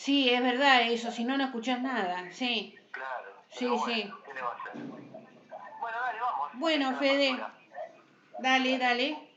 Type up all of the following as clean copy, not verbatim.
Sí, es verdad eso, si no, no escuchás nada, sí. Claro. Sí, Pero sí. bueno, ¿qué le va a hacer? Bueno, dale, vamos. Bueno, Esta es la Fede, apertura. dale, dale.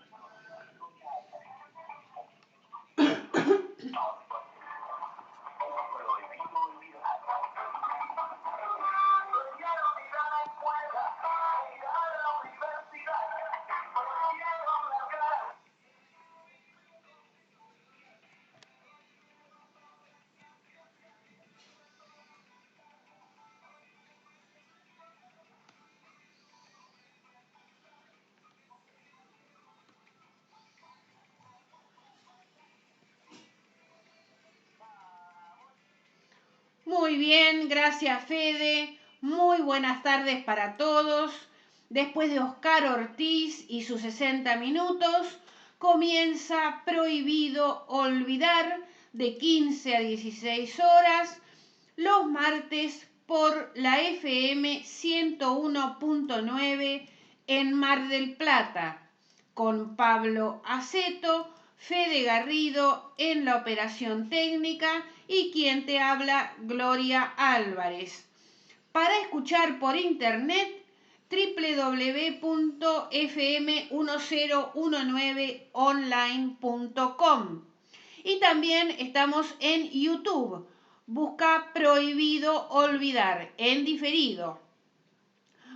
Muy bien, gracias Fede. Muy buenas tardes para todos. Después de Oscar Ortiz y sus 60 minutos, comienza Prohibido Olvidar de 15 a 16 horas los martes por la FM 101.9 en Mar del Plata, con Pablo Aceto, Fede Garrido en la operación técnica y quien te habla, Gloria Álvarez. Para escuchar por internet, www.fm1019online.com. Y también estamos en YouTube. Busca Prohibido Olvidar en diferido.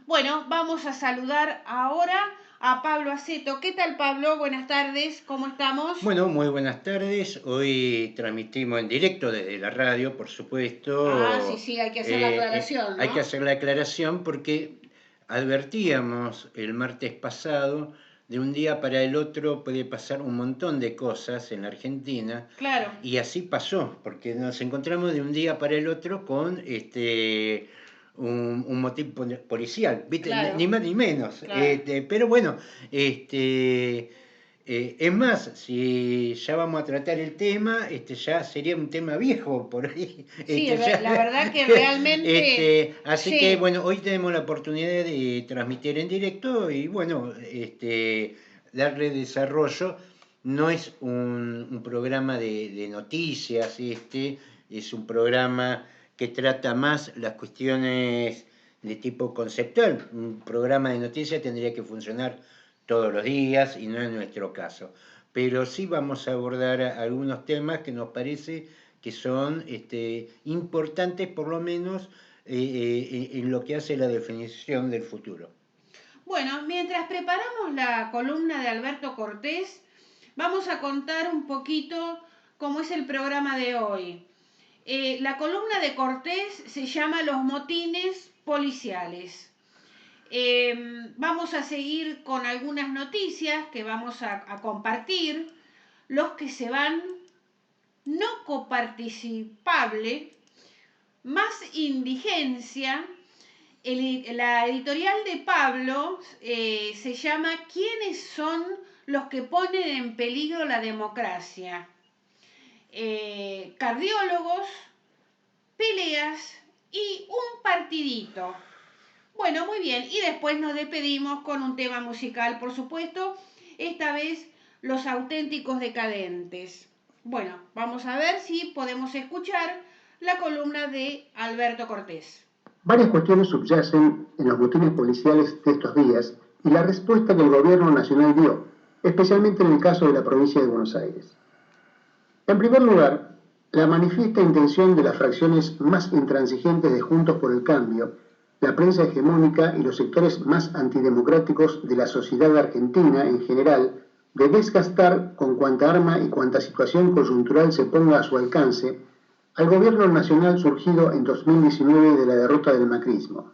Bueno, vamos a saludar ahora a Pablo Aceto. ¿Qué tal, Pablo? Buenas tardes, ¿cómo estamos? Bueno, muy buenas tardes. Hoy transmitimos en directo desde la radio, por supuesto. Sí, hay que hacer la aclaración, ¿no? Hay que hacer la aclaración porque advertíamos el martes pasado, de un día para el otro puede pasar un montón de cosas en la Argentina. Claro. Y así pasó, porque nos encontramos de un día para el otro con un motín policial, ¿viste? Claro. Ni más ni menos. Claro. Pero bueno, es más, si ya vamos a tratar el tema, ya sería un tema viejo por ahí. Sí, la verdad que realmente... Así sí. que bueno, hoy tenemos la oportunidad de transmitir en directo y bueno, darle desarrollo. No es un programa de noticias, es un programa que trata más las cuestiones de tipo conceptual. Un programa de noticias tendría que funcionar todos los días y no es nuestro caso. Pero sí vamos a abordar algunos temas que nos parece que son importantes por lo menos en lo que hace la definición del futuro. Bueno, mientras preparamos la columna de Alberto Cortés, vamos a contar un poquito cómo es el programa de hoy. La columna de Cortés se llama Los motines policiales. Vamos a seguir con algunas noticias que vamos a compartir. Los que se van, no coparticipable, más indigencia. La editorial de Pablo se llama ¿Quiénes son los que ponen en peligro la democracia? Cardiólogos, peleas y un partidito. Bueno, muy bien. Y después nos despedimos con un tema musical, por supuesto. Esta vez Los Auténticos Decadentes. Bueno, vamos a ver si podemos escuchar la columna de Alberto Cortés. Varias cuestiones subyacen en los motines policiales de estos días y la respuesta que el gobierno nacional dio, especialmente en el caso de la provincia de Buenos Aires. En primer lugar, la manifiesta intención de las fracciones más intransigentes de Juntos por el Cambio, la prensa hegemónica y los sectores más antidemocráticos de la sociedad argentina en general, de desgastar con cuanta arma y cuanta situación coyuntural se ponga a su alcance al gobierno nacional surgido en 2019 de la derrota del macrismo.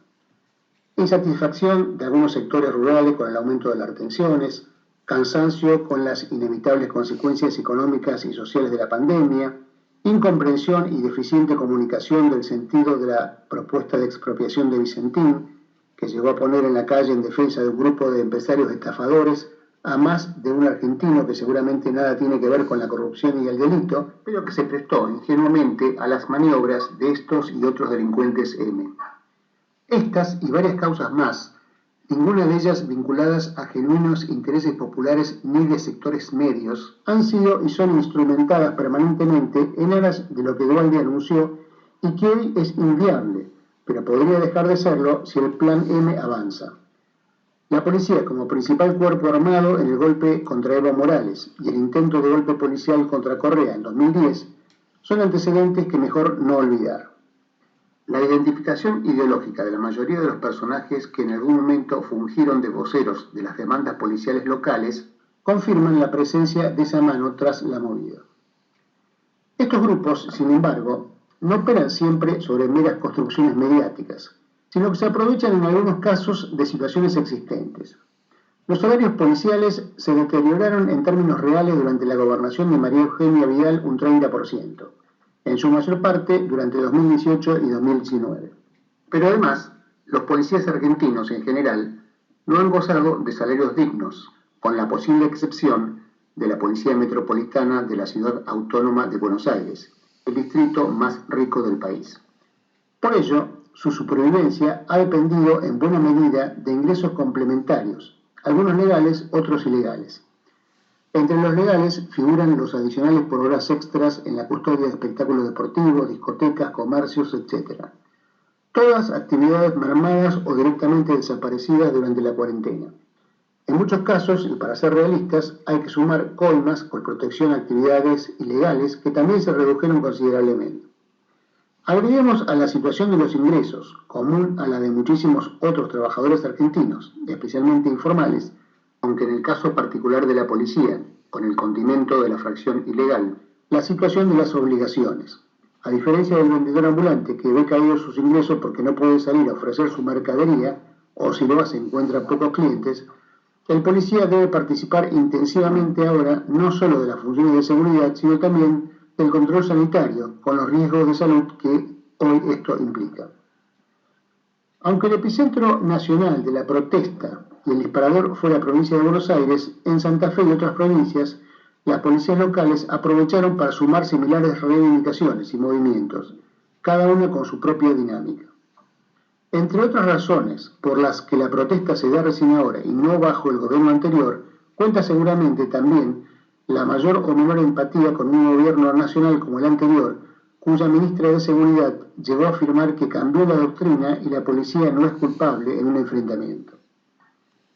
Insatisfacción de algunos sectores rurales con el aumento de las retenciones, cansancio con las inevitables consecuencias económicas y sociales de la pandemia, incomprensión y deficiente comunicación del sentido de la propuesta de expropiación de Vicentín, que llegó a poner en la calle en defensa de un grupo de empresarios estafadores, a más de un argentino que seguramente nada tiene que ver con la corrupción y el delito, pero que se prestó ingenuamente a las maniobras de estos y otros delincuentes M. Estas y varias causas más ninguna de ellas vinculadas a genuinos intereses populares ni de sectores medios, han sido y son instrumentadas permanentemente en aras de lo que Dualde anunció y que hoy es inviable, pero podría dejar de serlo si el Plan M avanza. La policía como principal cuerpo armado en el golpe contra Evo Morales y el intento de golpe policial contra Correa en 2010 son antecedentes que mejor no olvidar. La identificación ideológica de la mayoría de los personajes que en algún momento fungieron de voceros de las demandas policiales locales confirman la presencia de esa mano tras la movida. Estos grupos, sin embargo, no operan siempre sobre meras construcciones mediáticas, sino que se aprovechan en algunos casos de situaciones existentes. Los salarios policiales se deterioraron en términos reales durante la gobernación de María Eugenia Vidal un 30%, en su mayor parte durante 2018 y 2019. Pero además, los policías argentinos en general no han gozado de salarios dignos, con la posible excepción de la Policía Metropolitana de la Ciudad Autónoma de Buenos Aires, el distrito más rico del país. Por ello, su supervivencia ha dependido en buena medida de ingresos complementarios, algunos legales, otros ilegales. Entre los legales figuran los adicionales por horas extras en la custodia de espectáculos deportivos, discotecas, comercios, etc. Todas actividades mermadas o directamente desaparecidas durante la cuarentena. En muchos casos, y para ser realistas, hay que sumar coimas por protección a actividades ilegales que también se redujeron considerablemente. Agreguemos a la situación de los ingresos, común a la de muchísimos otros trabajadores argentinos, especialmente informales, aunque en el caso particular de la policía, con el condimento de la fracción ilegal, la situación de las obligaciones. A diferencia del vendedor ambulante que ve caídos sus ingresos porque no puede salir a ofrecer su mercadería, o si lo hace encuentra pocos clientes, el policía debe participar intensivamente ahora no solo de las funciones de seguridad, sino también del control sanitario, con los riesgos de salud que hoy esto implica. Aunque el epicentro nacional de la protesta y el disparador fue la provincia de Buenos Aires, en Santa Fe y otras provincias, las policías locales aprovecharon para sumar similares reivindicaciones y movimientos, cada una con su propia dinámica. Entre otras razones por las que la protesta se da recién ahora y no bajo el gobierno anterior, cuenta seguramente también la mayor o menor empatía con un gobierno nacional como el anterior, cuya ministra de Seguridad llegó a afirmar que cambió la doctrina y la policía no es culpable en un enfrentamiento.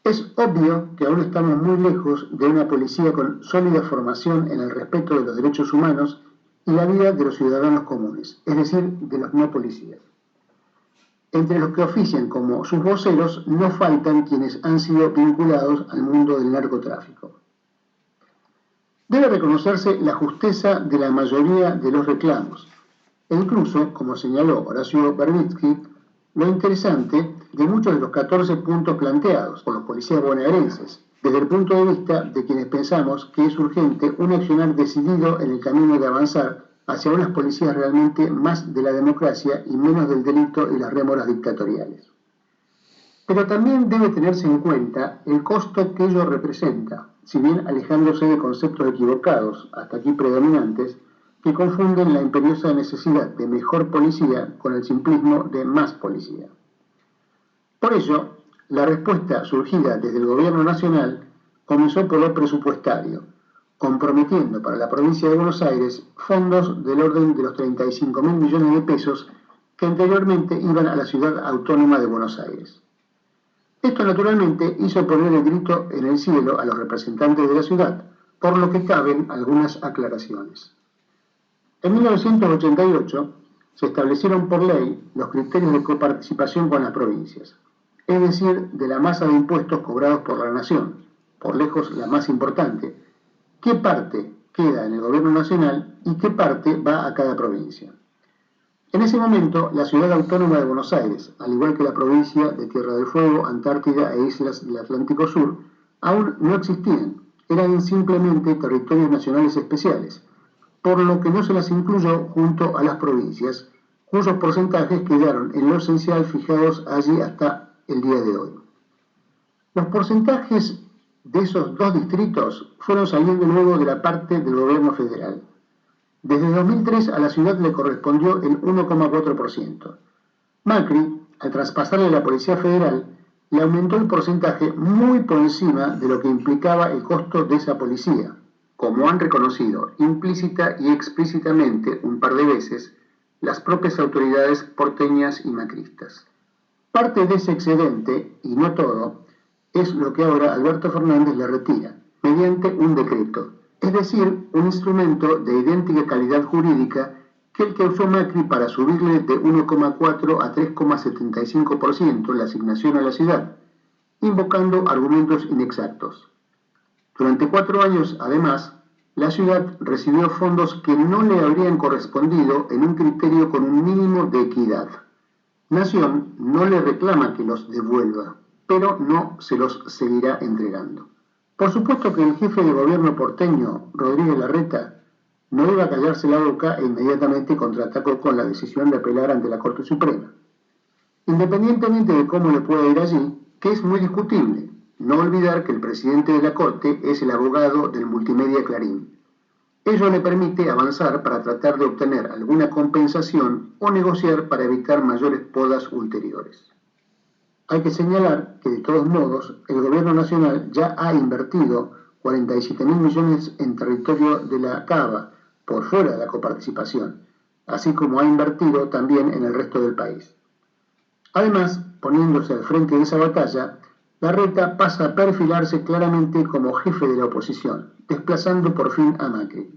Es obvio que aún estamos muy lejos de una policía con sólida formación en el respeto de los derechos humanos y la vida de los ciudadanos comunes, es decir, de los no policías. Entre los que ofician como sus voceros no faltan quienes han sido vinculados al mundo del narcotráfico. Debe reconocerse la justeza de la mayoría de los reclamos, e incluso, como señaló Horacio Verbitsky, lo interesante de muchos de los 14 puntos planteados por los policías bonaerenses, desde el punto de vista de quienes pensamos que es urgente un accionar decidido en el camino de avanzar hacia unas policías realmente más de la democracia y menos del delito y las rémoras dictatoriales. Pero también debe tenerse en cuenta el costo que ello representa, si bien alejándose de conceptos equivocados, hasta aquí predominantes, que confunden la imperiosa necesidad de mejor policía con el simplismo de más policía. Por ello, la respuesta surgida desde el gobierno nacional comenzó por lo presupuestario, comprometiendo para la provincia de Buenos Aires fondos del orden de los 35.000 millones de pesos que anteriormente iban a la Ciudad Autónoma de Buenos Aires. Esto naturalmente hizo poner el grito en el cielo a los representantes de la ciudad, por lo que caben algunas aclaraciones. En 1988 se establecieron por ley los criterios de coparticipación con las provincias, es decir, de la masa de impuestos cobrados por la nación, por lejos la más importante, qué parte queda en el gobierno nacional y qué parte va a cada provincia. En ese momento, la Ciudad Autónoma de Buenos Aires, al igual que la provincia de Tierra del Fuego, Antártida e islas del Atlántico Sur, aún no existían, eran simplemente territorios nacionales especiales, por lo que no se las incluyó junto a las provincias, cuyos porcentajes quedaron en lo esencial fijados allí hasta el día de hoy. Los porcentajes de esos dos distritos fueron saliendo luego de la parte del gobierno federal. Desde 2003 a la ciudad le correspondió el 1,4%. Macri, al traspasarle a la Policía Federal, le aumentó el porcentaje muy por encima de lo que implicaba el costo de esa policía, como han reconocido implícita y explícitamente un par de veces las propias autoridades porteñas y macristas. Parte de ese excedente, y no todo, es lo que ahora Alberto Fernández le retira, mediante un decreto, es decir, un instrumento de idéntica calidad jurídica que el que usó Macri para subirle de 1,4 a 3,75% la asignación a la ciudad, invocando argumentos inexactos. Durante 4 años, además, la ciudad recibió fondos que no le habrían correspondido en un criterio con un mínimo de equidad. Nación no le reclama que los devuelva, pero no se los seguirá entregando. Por supuesto que el jefe de gobierno porteño, Rodríguez Larreta, no iba a callarse la boca e inmediatamente contraatacó con la decisión de apelar ante la Corte Suprema. Independientemente de cómo le pueda ir allí, que es muy discutible, no olvidar que el presidente de la Corte es el abogado del multimedia Clarín. Ello le permite avanzar para tratar de obtener alguna compensación o negociar para evitar mayores podas ulteriores. Hay que señalar que, de todos modos, el gobierno nacional ya ha invertido 47.000 millones en territorio de la Cava, por fuera de la coparticipación, así como ha invertido también en el resto del país. Además, poniéndose al frente de esa batalla, Larreta pasa a perfilarse claramente como jefe de la oposición, desplazando por fin a Macri.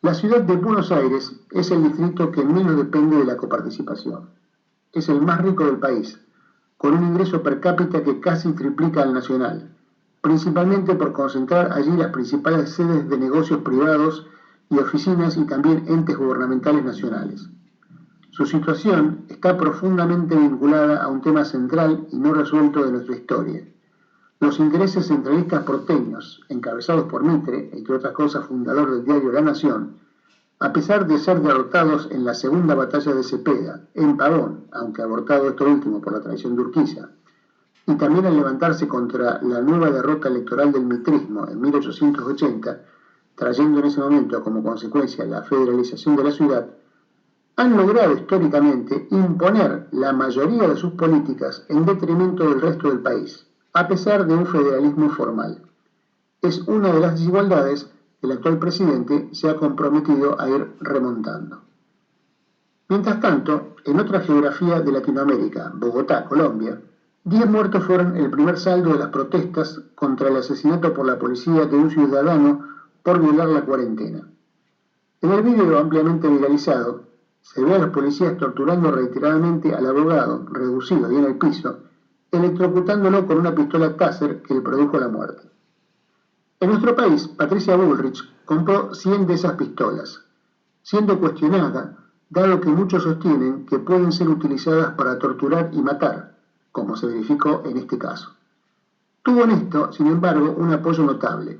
La ciudad de Buenos Aires es el distrito que menos depende de la coparticipación. Es el más rico del país, con un ingreso per cápita que casi triplica al nacional, principalmente por concentrar allí las principales sedes de negocios privados y oficinas y también entes gubernamentales nacionales. Su situación está profundamente vinculada a un tema central y no resuelto de nuestra historia: los intereses centralistas porteños, encabezados por Mitre, entre otras cosas fundador del diario La Nación, a pesar de ser derrotados en la segunda batalla de Cepeda, en Pavón, aunque abortado esto último por la traición de Urquiza, y también al levantarse contra la nueva derrota electoral del mitrismo en 1880, trayendo en ese momento como consecuencia la federalización de la ciudad, han logrado históricamente imponer la mayoría de sus políticas en detrimento del resto del país, a pesar de un federalismo formal. Es una de las desigualdades que el actual presidente se ha comprometido a ir remontando. Mientras tanto, en otra geografía de Latinoamérica, Bogotá, Colombia, 10 muertos fueron el primer saldo de las protestas contra el asesinato por la policía de un ciudadano por violar la cuarentena. En el vídeo ampliamente viralizado, se ve a los policías torturando reiteradamente al abogado, reducido y en el piso, electrocutándolo con una pistola Taser que le produjo la muerte. En nuestro país, Patricia Bullrich compró 100 de esas pistolas, siendo cuestionada, dado que muchos sostienen que pueden ser utilizadas para torturar y matar, como se verificó en este caso. Tuvo en esto, sin embargo, un apoyo notable: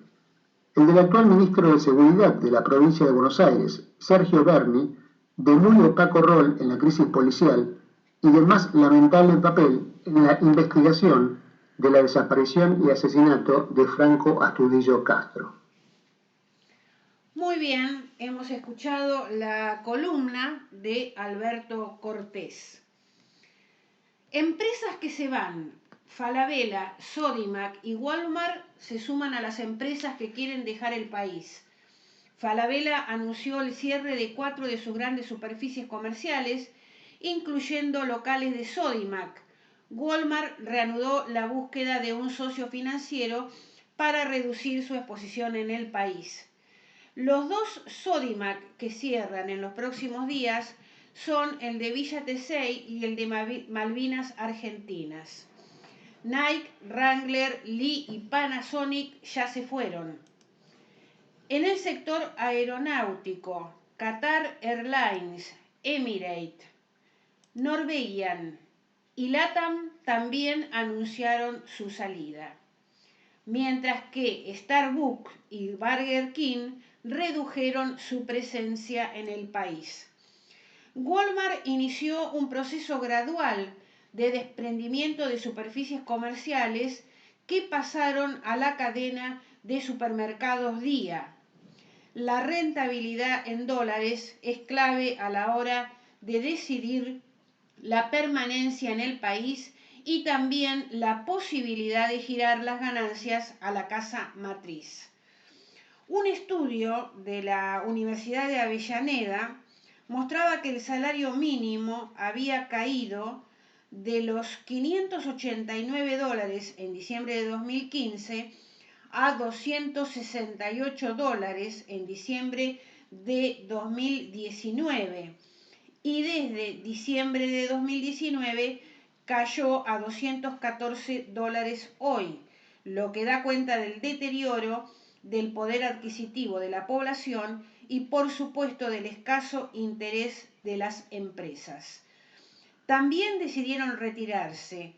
el del actual ministro de Seguridad de la provincia de Buenos Aires, Sergio Berni, de muy opaco rol en la crisis policial y de más lamentable papel en la investigación de la desaparición y asesinato de Franco Astudillo Castro. Muy bien, hemos escuchado la columna de Alberto Cortés. Empresas que se van: Falabella, Sodimac y Walmart se suman a las empresas que quieren dejar el país. Falabella anunció el cierre de 4 de sus grandes superficies comerciales, incluyendo locales de Sodimac. Walmart reanudó la búsqueda de un socio financiero para reducir su exposición en el país. Los dos Sodimac que cierran en los próximos días son el de Villa Tesey y el de Malvinas Argentinas. Nike, Wrangler, Lee y Panasonic ya se fueron. En el sector aeronáutico, Qatar Airlines, Emirates, Norwegian y LATAM también anunciaron su salida, mientras que Starbucks y Burger King redujeron su presencia en el país. Walmart inició un proceso gradual de desprendimiento de superficies comerciales que pasaron a la cadena de supermercados Día. La rentabilidad en dólares es clave a la hora de decidir la permanencia en el país y también la posibilidad de girar las ganancias a la casa matriz. Un estudio de la Universidad de Avellaneda mostraba que el salario mínimo había caído de los $589 en diciembre de 2015 a $268 en diciembre de 2019 y desde diciembre de 2019 cayó a $214 hoy, lo que da cuenta del deterioro del poder adquisitivo de la población y por supuesto del escaso interés de las empresas. También decidieron retirarse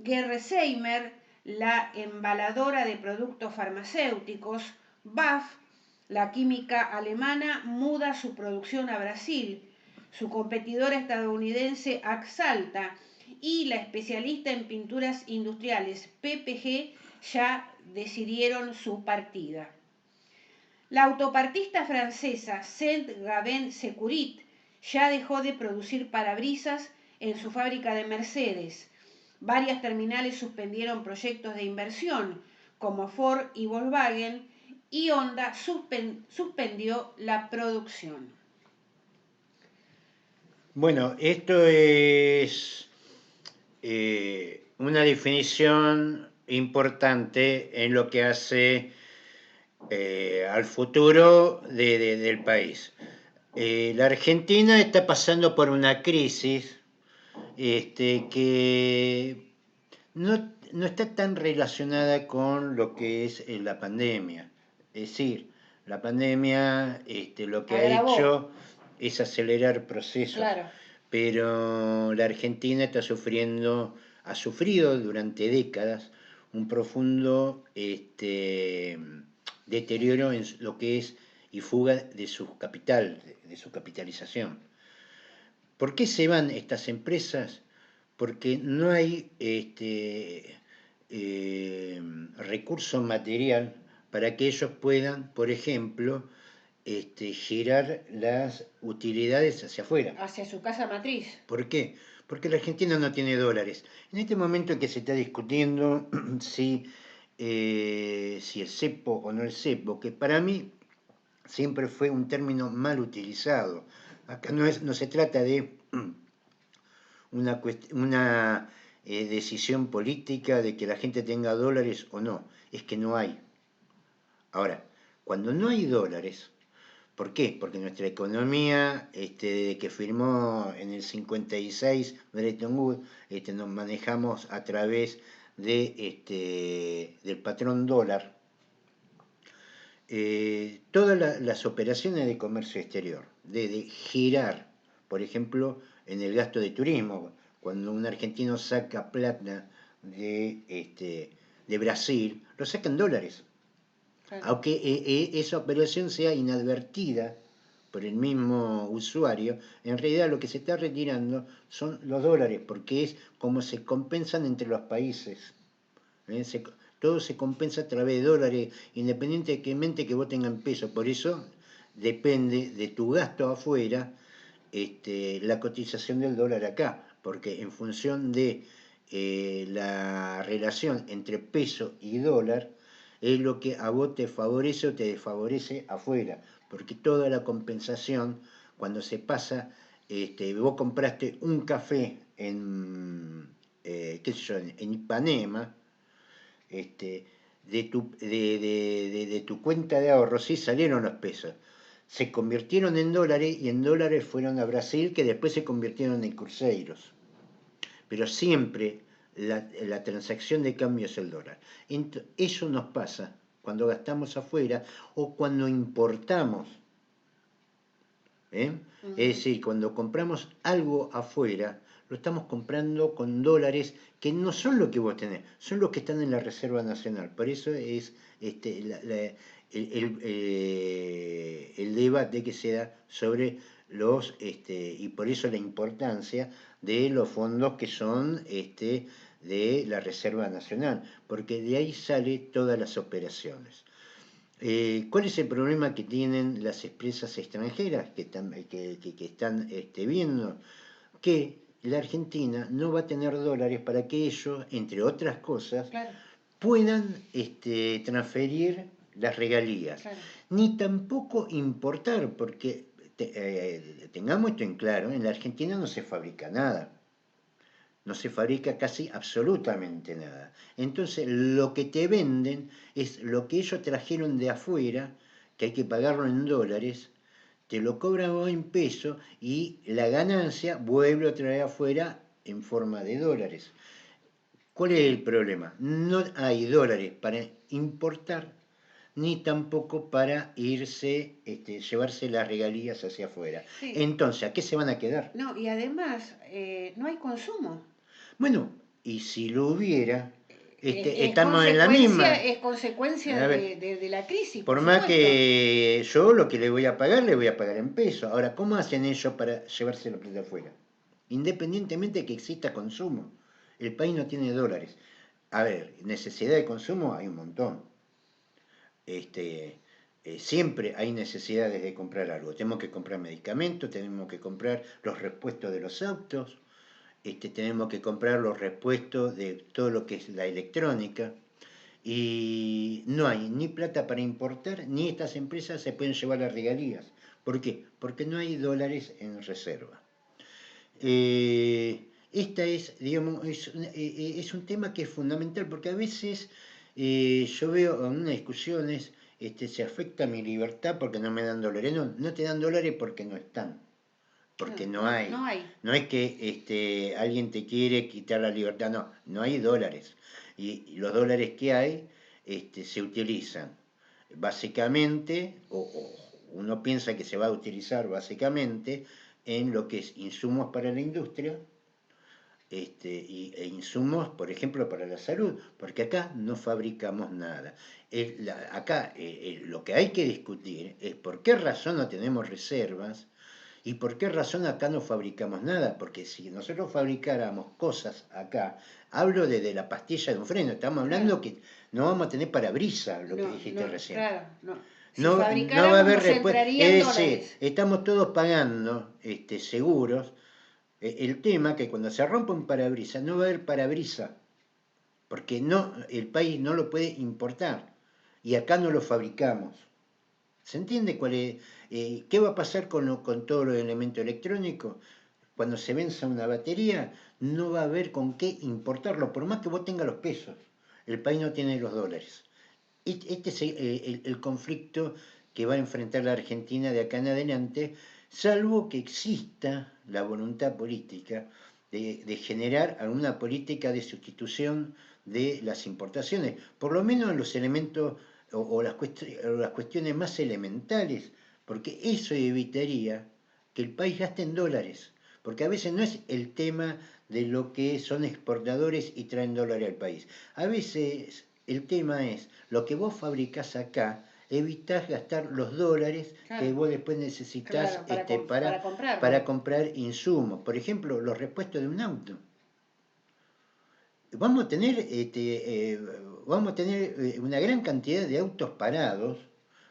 Gerresheimer, la embaladora de productos farmacéuticos, BAF, la química alemana, muda su producción a Brasil, su competidora estadounidense Axalta y la especialista en pinturas industriales PPG ya decidieron su partida. La autopartista francesa Saint-Gobain Securit ya dejó de producir parabrisas en su fábrica de Mercedes. Varias terminales suspendieron proyectos de inversión, como Ford y Volkswagen, y Honda suspendió la producción. Bueno, esto es una definición importante en lo que hace al futuro del país. La Argentina está pasando por una crisis que no está tan relacionada con lo que es la pandemia. Es decir, la pandemia lo que ha hecho es acelerar procesos. Claro. Pero la Argentina ha sufrido durante décadas un profundo deterioro en lo que es y fuga de su capital, de su capitalización. ¿Por qué se van estas empresas? Porque no hay recurso material para que ellos puedan, por ejemplo, girar las utilidades hacia afuera. Hacia su casa matriz. ¿Por qué? Porque la Argentina no tiene dólares. En este momento en que se está discutiendo si el cepo o no el cepo, que para mí siempre fue un término mal utilizado. Acá no se trata de una decisión política de que la gente tenga dólares o no, es que no hay. Ahora, cuando no hay dólares, ¿por qué? Porque nuestra economía, desde que firmó en el 56 Bretton Woods, nos manejamos a través del patrón dólar. Todas las operaciones de comercio exterior, de girar, por ejemplo, en el gasto de turismo, cuando un argentino saca plata de Brasil, lo saca en dólares. Claro. Aunque esa operación sea inadvertida por el mismo usuario, en realidad lo que se está retirando son los dólares, porque es como se compensan entre los países. Todo se compensa a través de dólares, independientemente que vos tengas pesos. Por eso depende de tu gasto afuera la cotización del dólar acá, porque en función de la relación entre peso y dólar, es lo que a vos te favorece o te desfavorece afuera, porque toda la compensación, cuando se pasa, vos compraste un café en Ipanema, de tu cuenta de ahorros, sí salieron los pesos, se convirtieron en dólares y en dólares fueron a Brasil, que después se convirtieron en cruceiros. Pero siempre la transacción de cambio es el dólar. Eso nos pasa cuando gastamos afuera o cuando importamos. Uh-huh. Es decir, cuando compramos algo afuera, lo estamos comprando con dólares que no son lo que vos tenés, son los que están en la Reserva Nacional. Por eso es el debate que se da sobre y por eso la importancia de los fondos que son de la Reserva Nacional, porque de ahí salen todas las operaciones. ¿Cuál es el problema que tienen las empresas extranjeras que están viendo? Que la Argentina no va a tener dólares para que ellos, entre otras cosas, Claro, puedan transferir las regalías, claro. ni tampoco importar, porque tengamos esto en claro, en la Argentina no se fabrica nada, no se fabrica casi absolutamente nada. Entonces lo que te venden es lo que ellos trajeron de afuera, que hay que pagarlo en dólares, te lo cobran en pesos y la ganancia vuelve otra vez afuera en forma de dólares. ¿Cuál es el problema? No hay dólares para importar ni tampoco para llevarse las regalías hacia afuera. Sí. Entonces, ¿a qué se van a quedar? No, y además no hay consumo. Bueno, y si lo hubiera, Es estamos en la misma. es consecuencia A ver, de la crisis, por por más supuesto. que yo lo que le voy a pagar en pesos. Ahora, ¿cómo hacen ellos para llevarse la plata afuera? Independientemente de que exista consumo, el país no tiene dólares. A ver, necesidad de consumo hay un montón. Siempre hay necesidades de comprar algo. Tenemos que comprar medicamentos, tenemos que comprar los repuestos de los autos, tenemos que comprar los repuestos de todo lo que es la electrónica. Y no hay ni plata para importar, ni estas empresas se pueden llevar las regalías. ¿Por qué? Porque no hay dólares en reserva. Esta es, digamos, es un tema que es fundamental, porque a veces yo veo en unas discusiones, se afecta mi libertad porque no me dan dólares. No, no te dan dólares porque no están, porque no hay. No hay. No es que alguien te quiere quitar la libertad, no, no hay dólares. Y los dólares que hay se utilizan básicamente, o uno piensa que se va a utilizar básicamente en lo que es insumos para la industria, e insumos, por ejemplo, para la salud, porque acá no fabricamos nada. Acá lo que hay que discutir es por qué razón no tenemos reservas y por qué razón acá no fabricamos nada, porque si nosotros fabricáramos cosas acá, hablo de la pastilla de un freno, estamos hablando que no vamos a tener parabrisas, lo que dijiste recién. Claro, no. Si No, no va a fabricáramos haber nos respuesta. entrarían Es decir, dólares. estamos todos pagando seguros. El tema que cuando se rompe un parabrisas no va a haber parabrisas, porque no, el país no lo puede importar y acá no lo fabricamos. ¿Se entiende qué va a pasar con todos los elementos electrónicos? Cuando se venza una batería, no va a haber con qué importarlo, por más que vos tengas los pesos. El país no tiene los dólares. Este es el conflicto que va a enfrentar la Argentina de acá en adelante, salvo que exista la voluntad política de generar alguna política de sustitución de las importaciones, por lo menos en los elementos o las cuestiones más elementales, porque eso evitaría que el país gaste en dólares, porque a veces no es el tema de lo que son exportadores y traen dólares al país. A veces el tema es lo que vos fabricás acá, evitás gastar los dólares que vos después necesitas para comprar insumos. Por ejemplo, los repuestos de un auto. Vamos a tener una gran cantidad de autos parados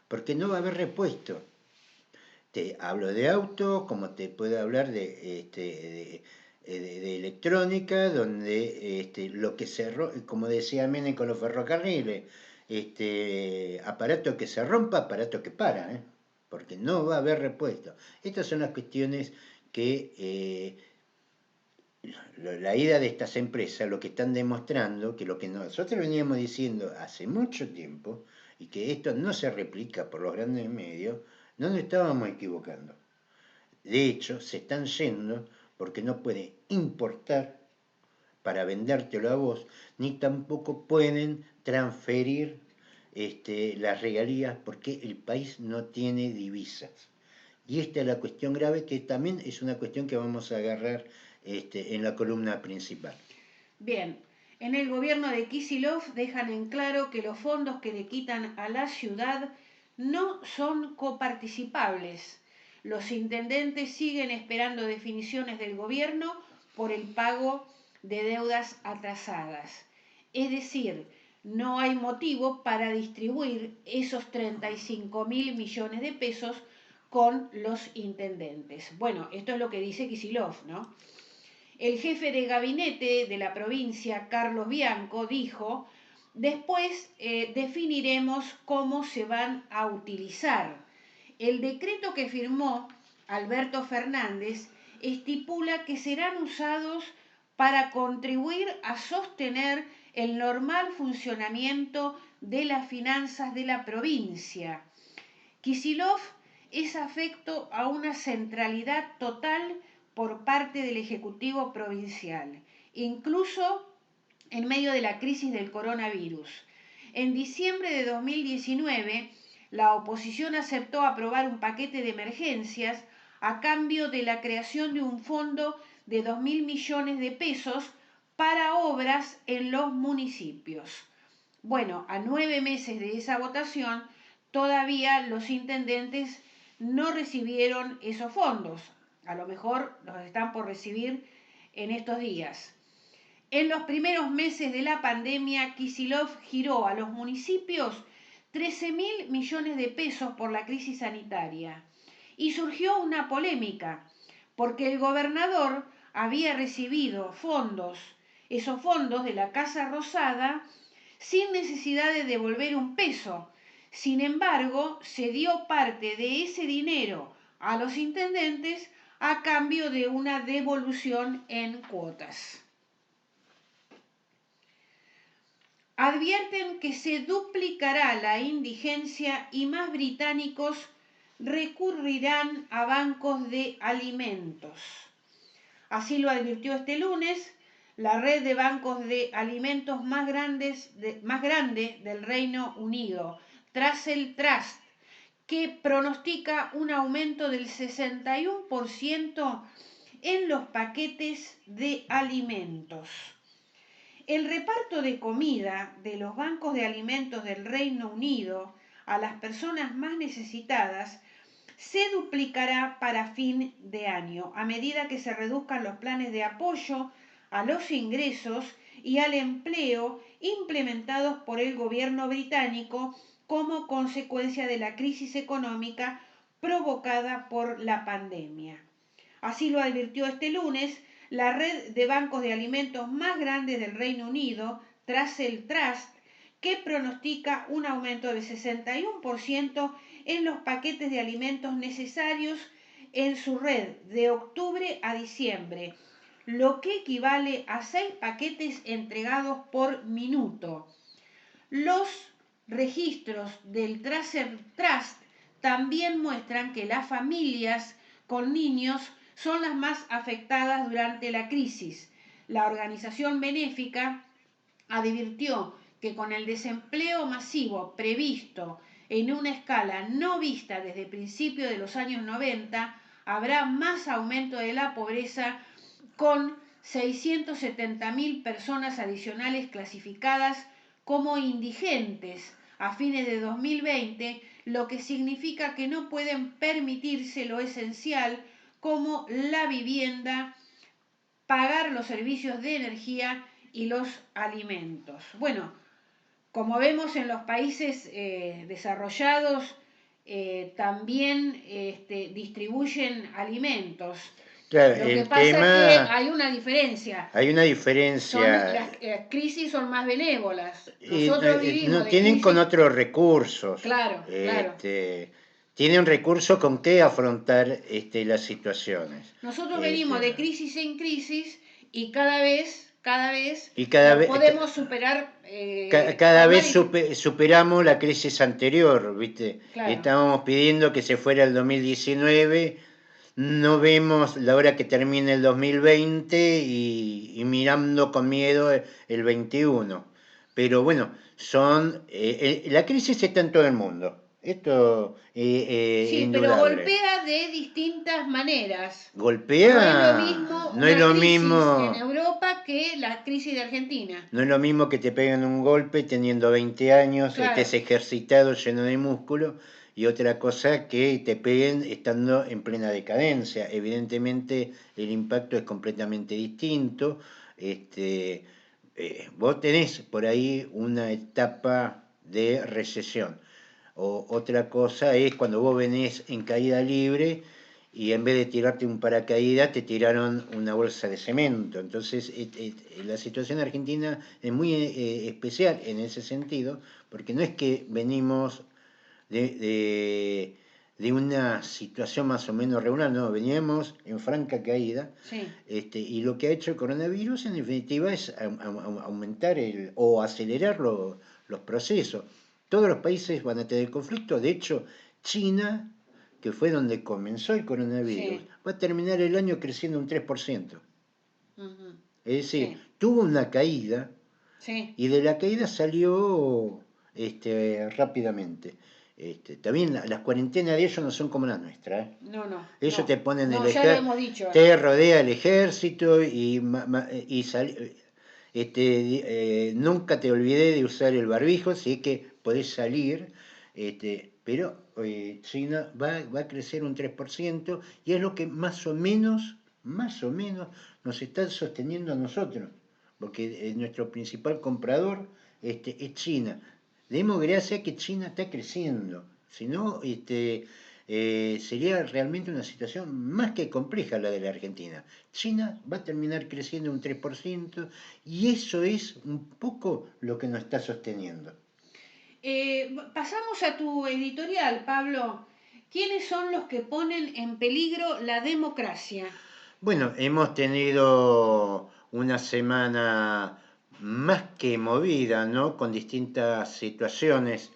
porque no va a haber repuesto. Te hablo de auto, como te puedo hablar de electrónica, donde lo que como decía Menem con los ferrocarriles, aparato que se rompa, aparato que para, porque no va a haber repuesto. Estas son las cuestiones que la ida de estas empresas lo que están demostrando, que lo que nosotros veníamos diciendo hace mucho tiempo, y que esto no se replica por los grandes medios, no nos estábamos equivocando. De hecho, se están yendo porque no pueden importar para vendértelo a vos, ni tampoco pueden transferir las regalías porque el país no tiene divisas. Y esta es la cuestión grave, que también es una cuestión que vamos a agarrar en la columna principal. Bien, en el gobierno de Kicillof dejan en claro que los fondos que le quitan a la ciudad no son coparticipables. Los intendentes siguen esperando definiciones del gobierno por el pago de deudas atrasadas. Es decir, no hay motivo para distribuir esos 35.000 millones de pesos con los intendentes. Bueno, esto es lo que dice Kicillof, ¿no? El jefe de gabinete de la provincia, Carlos Bianco, dijo: después definiremos cómo se van a utilizar. El decreto que firmó Alberto Fernández estipula que serán usados para contribuir a sostener el normal funcionamiento de las finanzas de la provincia. Kicillof es afecto a una centralidad total por parte del Ejecutivo Provincial, incluso en medio de la crisis del coronavirus. En diciembre de 2019, la oposición aceptó aprobar un paquete de emergencias a cambio de la creación de un fondo de 2.000 millones de pesos para obras en los municipios. Bueno, a 9 meses de esa votación, todavía los intendentes no recibieron esos fondos. A lo mejor los están por recibir en estos días. En los primeros meses de la pandemia, Kicillof giró a los municipios 13.000 millones de pesos por la crisis sanitaria. Y surgió una polémica, porque el gobernador había recibido esos fondos de la Casa Rosada, sin necesidad de devolver un peso. Sin embargo, se dio parte de ese dinero a los intendentes a cambio de una devolución en cuotas. Advierten que se duplicará la indigencia y más británicos recurrirán a bancos de alimentos. Así lo advirtió este lunes la red de bancos de alimentos más grande del Reino Unido, Trussell Trust, que pronostica un aumento del 61% en los paquetes de alimentos. El reparto de comida de los bancos de alimentos del Reino Unido a las personas más necesitadas se duplicará para fin de año, a medida que se reduzcan los planes de apoyo a los ingresos y al empleo implementados por el gobierno británico como consecuencia de la crisis económica provocada por la pandemia. Así lo advirtió este lunes la red de bancos de alimentos más grandes del Reino Unido, Trussell Trust, que pronostica un aumento del 61% en los paquetes de alimentos necesarios en su red de octubre a diciembre, lo que equivale a 6 paquetes entregados por minuto. Los registros del Trussell Trust también muestran que las familias con niños son las más afectadas durante la crisis. La organización benéfica advirtió que con el desempleo masivo previsto en una escala no vista desde principios de los años 90, habrá más aumento de la pobreza, con 670.000 personas adicionales clasificadas como indigentes a fines de 2020, lo que significa que no pueden permitirse lo esencial como la vivienda, pagar los servicios de energía y los alimentos. Bueno, como vemos en los países desarrollados, también distribuyen alimentos. Claro, Lo que el pasa tema, es que hay una diferencia. hay una diferencia. Las crisis son más benévolas. Y, Nosotros vivimos no de tienen crisis. con otros recursos. Claro, claro. Tienen recursos con qué afrontar las situaciones. Nosotros venimos de crisis en crisis y cada vez podemos superar. cada vez superamos la crisis anterior, ¿viste? Claro. Estábamos pidiendo que se fuera el 2019, no vemos la hora que termine el 2020 y mirando con miedo el 21. Pero bueno, la crisis está en todo el mundo. Esto sí, indudable. Pero golpea de distintas maneras. Golpea. No es lo mismo no es lo crisis mismo en Europa que la crisis de Argentina. No es lo mismo que te peguen un golpe teniendo 20 años, Claro. estés ejercitado, lleno de músculo, y otra cosa que te peguen estando en plena decadencia. Evidentemente el impacto es completamente distinto. Vos tenés por ahí una etapa de recesión. Otra cosa es cuando vos venís en caída libre y en vez de tirarte un paracaídas te tiraron una bolsa de cemento. Entonces la situación argentina es muy especial en ese sentido, porque no es que venimos de una situación más o menos regular, no, veníamos en franca caída, Sí. y lo que ha hecho el coronavirus en definitiva es aumentar o acelerar los procesos. Todos los países van a tener conflicto, de hecho China, que fue donde comenzó el coronavirus, Sí. va a terminar el año creciendo un 3%. Ujú. Es decir, Sí. tuvo una caída Sí. y de la caída salió rápidamente. También las cuarentenas de ellos no son como las nuestras. No, no, Ellos no. te ponen el No, ya lo ejército, hemos dicho. te rodea el ejército nunca te olvidé de usar el barbijo, si es que podés salir, pero China va a crecer un 3% y es lo que más o menos nos está sosteniendo a nosotros, porque nuestro principal comprador es China. Demos gracias que China está creciendo, si no, sería realmente una situación más que compleja la de la Argentina. China va a terminar creciendo un 3% y eso es un poco lo que nos está sosteniendo. Pasamos a tu editorial, Pablo. ¿Quiénes son los que ponen en peligro la democracia? Bueno, hemos tenido una semana más que movida, ¿no? Con distintas situaciones.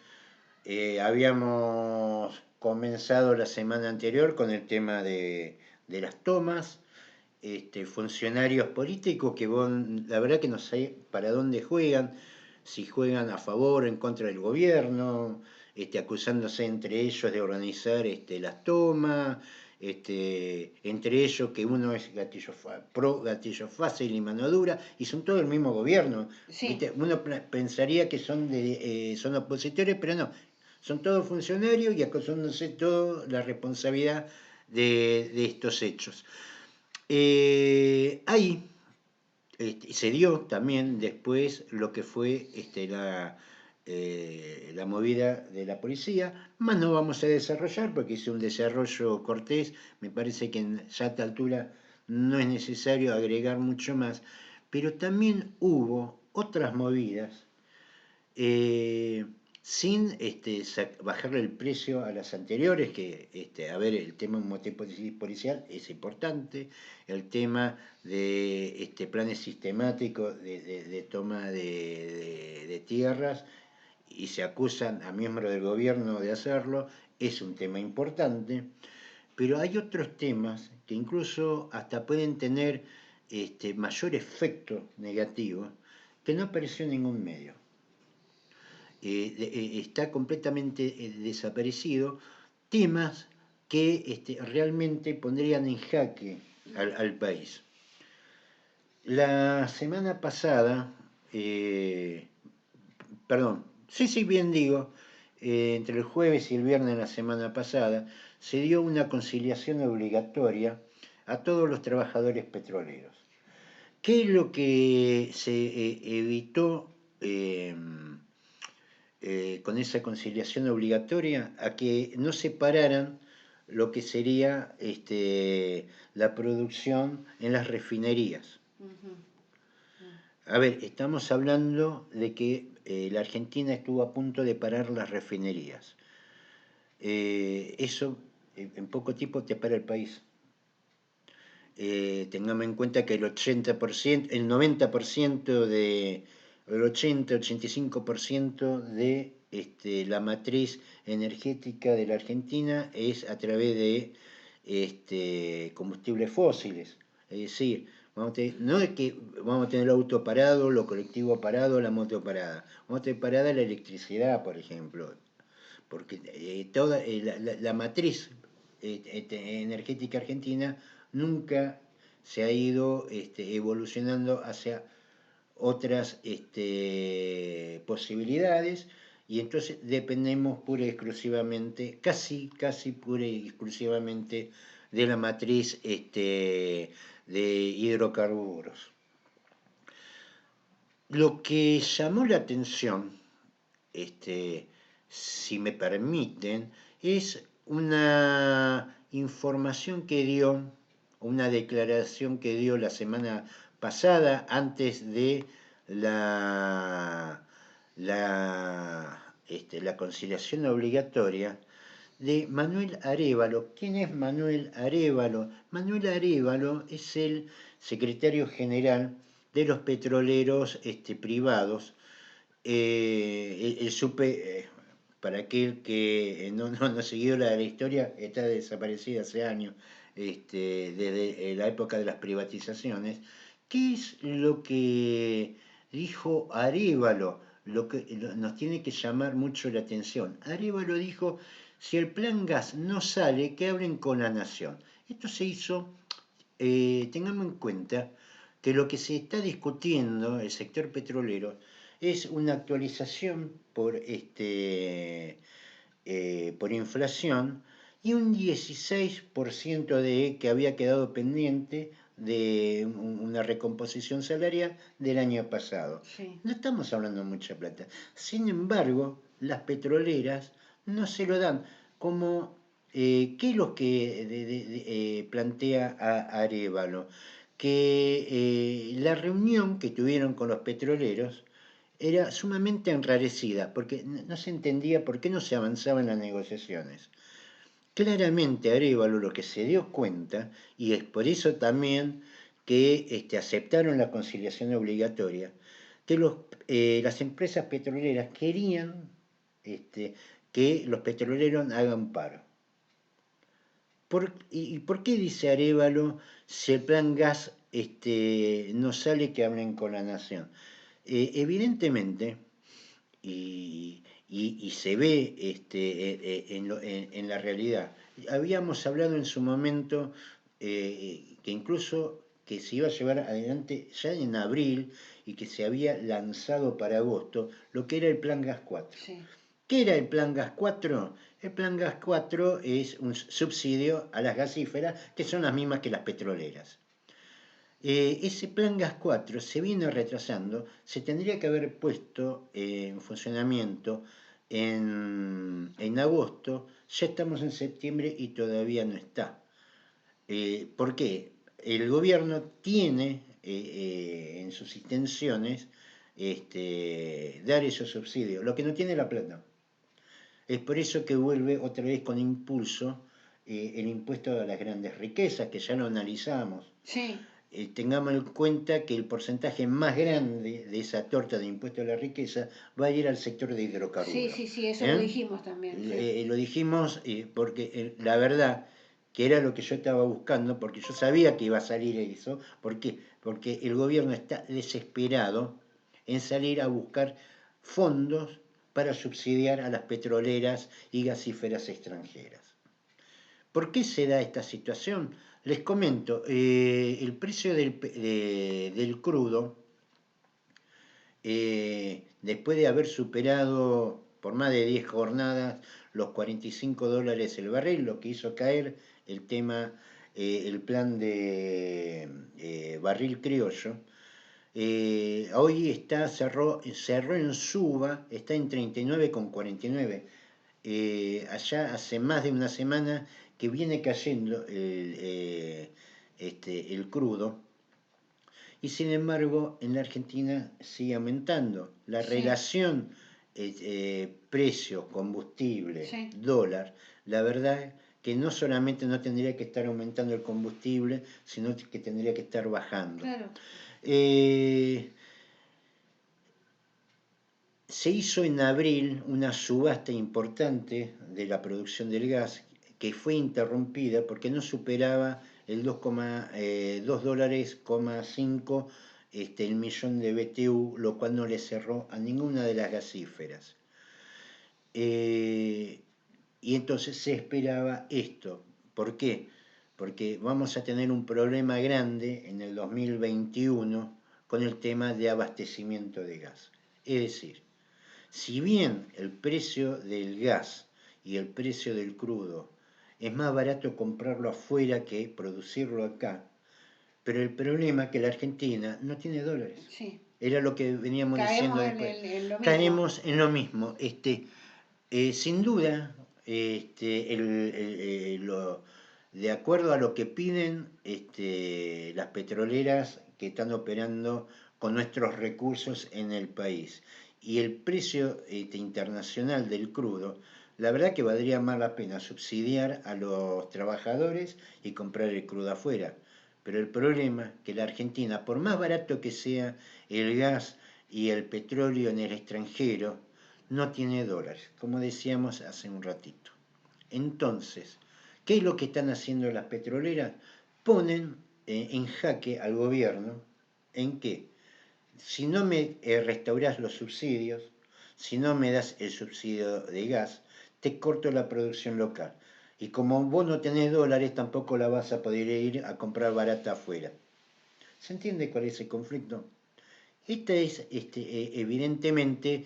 Habíamos comenzado la semana anterior con el tema de las tomas, funcionarios políticos que la verdad que no sé para dónde juegan, si juegan a favor o en contra del gobierno, acusándose entre ellos de organizar las tomas, entre ellos que uno es pro gatillo fácil y mano dura, y son todo el mismo gobierno. Sí. Uno pensaría que son opositores, pero no, son todos funcionarios y acusándose toda la responsabilidad de estos hechos. Ahí se dio también después lo que fue la movida de la policía, más no vamos a desarrollar porque es un desarrollo cortés, me parece que ya a esta altura no es necesario agregar mucho más, pero también hubo otras movidas eh, sin bajarle el precio a las anteriores, que, a ver, el tema de motín policial es importante, el tema de planes sistemáticos de toma de tierras, y se acusan a miembros del gobierno de hacerlo, es un tema importante, pero hay otros temas que incluso hasta pueden tener mayor efecto negativo que no apareció en ningún medio. Está completamente desaparecido, temas que realmente pondrían en jaque al país. La semana pasada, perdón, sí, bien digo, entre el jueves y el viernes de la semana pasada, se dio una conciliación obligatoria a todos los trabajadores petroleros. ¿Qué es lo que se evitó con esa conciliación obligatoria? A que no separaran lo que sería la producción en las refinerías. Ujú. A ver, estamos hablando de que la Argentina estuvo a punto de parar las refinerías. Eso en poco tiempo te para el país. Tengamos en cuenta que el 80%, el 90% el 80-85% de la matriz energética de la Argentina es a través de combustibles fósiles. Es decir, no es que vamos a tener el auto parado, lo colectivo parado, la moto parada. Vamos a tener parada la electricidad, por ejemplo. Porque toda la matriz energética argentina nunca se ha ido evolucionando hacia otras posibilidades y entonces dependemos pura y exclusivamente, casi pura y exclusivamente de la matriz de hidrocarburos. Lo que llamó la atención, si me permiten, es una información que dio, una declaración que dio la semana pasada antes de la conciliación obligatoria de Manuel Arévalo. ¿Quién es Manuel Arévalo? Manuel Arévalo es el secretario general de los petroleros privados. Para aquel que no siguió la historia, está desaparecida hace años, desde la época de las privatizaciones. ¿Qué es lo que dijo Arévalo? Lo que nos tiene que llamar mucho la atención. Arévalo dijo: si el plan gas no sale, que hablen con la nación. Esto se hizo, tengamos en cuenta que lo que se está discutiendo el sector petrolero es una actualización por inflación y un 16% de que había quedado pendiente de una recomposición salarial del año pasado. Sí. No estamos hablando de mucha plata. Sin embargo, las petroleras no se lo dan. Como, ¿qué es lo que plantea Arévalo? Que la reunión que tuvieron con los petroleros era sumamente enrarecida, porque no se entendía por qué no se avanzaba en las negociaciones. Claramente Arévalo lo que se dio cuenta, y es por eso también que aceptaron la conciliación obligatoria, que las empresas petroleras querían que los petroleros hagan paro. ¿Y por qué dice Arévalo, si el plan gas no sale, que hablen con la nación? Evidentemente, y se ve en la realidad. Habíamos hablado en su momento que incluso que se iba a llevar adelante ya en abril y que se había lanzado para agosto lo que era el Plan Gas 4. Sí. ¿Qué era el Plan Gas 4? El Plan Gas 4 es un subsidio a las gasíferas, que son las mismas que las petroleras. Ese Plan Gas 4 se viene retrasando, se tendría que haber puesto en funcionamiento en agosto, ya estamos en septiembre y todavía no está. ¿Por qué? El gobierno tiene en sus intenciones dar esos subsidios, lo que no tiene la plata. Es por eso que vuelve otra vez con impulso el impuesto a las grandes riquezas, que ya lo analizamos. Sí. Tengamos en cuenta que el porcentaje más grande de esa torta de impuesto a la riqueza va a ir al sector de hidrocarburos. Sí, eso lo dijimos también. Sí. Lo dijimos porque la verdad que era lo que yo estaba buscando, porque yo sabía que iba a salir eso. ¿Por qué? Porque el gobierno está desesperado en salir a buscar fondos para subsidiar a las petroleras y gasíferas extranjeras. ¿Por qué se da esta situación? Les comento, el precio del crudo, después de haber superado por más de 10 jornadas los $45 el barril, lo que hizo caer el plan de barril criollo, hoy cerró en suba, está en 39,49. Allá hace más de una semana que viene cayendo el crudo, y sin embargo en la Argentina sigue aumentando. La relación precio, combustible, dólar, la verdad que no solamente no tendría que estar aumentando el combustible, sino que tendría que estar bajando. Claro. Se hizo en abril una subasta importante de la producción del gas, que fue interrumpida porque no superaba el 2,5 dólares el millón de BTU, lo cual no le cerró a ninguna de las gasíferas. Y entonces se esperaba esto. ¿Por qué? Porque vamos a tener un problema grande en el 2021 con el tema de abastecimiento de gas. Es decir, si bien el precio del gas y el precio del crudo es más barato comprarlo afuera que producirlo acá, pero el problema es que la Argentina no tiene dólares. Sí. Era lo que veníamos diciendo después. En lo mismo. Caemos en lo mismo. Sin duda, de acuerdo a lo que piden las petroleras que están operando con nuestros recursos en el país. Y el precio internacional del crudo, la verdad que valdría más la pena subsidiar a los trabajadores y comprar el crudo afuera. Pero el problema es que la Argentina, por más barato que sea el gas y el petróleo en el extranjero, no tiene dólares, como decíamos hace un ratito. Entonces, ¿qué es lo que están haciendo las petroleras? Ponen en jaque al gobierno en que si no me restaurás los subsidios, si no me das el subsidio de gas, te corto la producción local. Y como vos no tenés dólares, tampoco la vas a poder ir a comprar barata afuera. ¿Se entiende cuál es el conflicto? Esta es evidentemente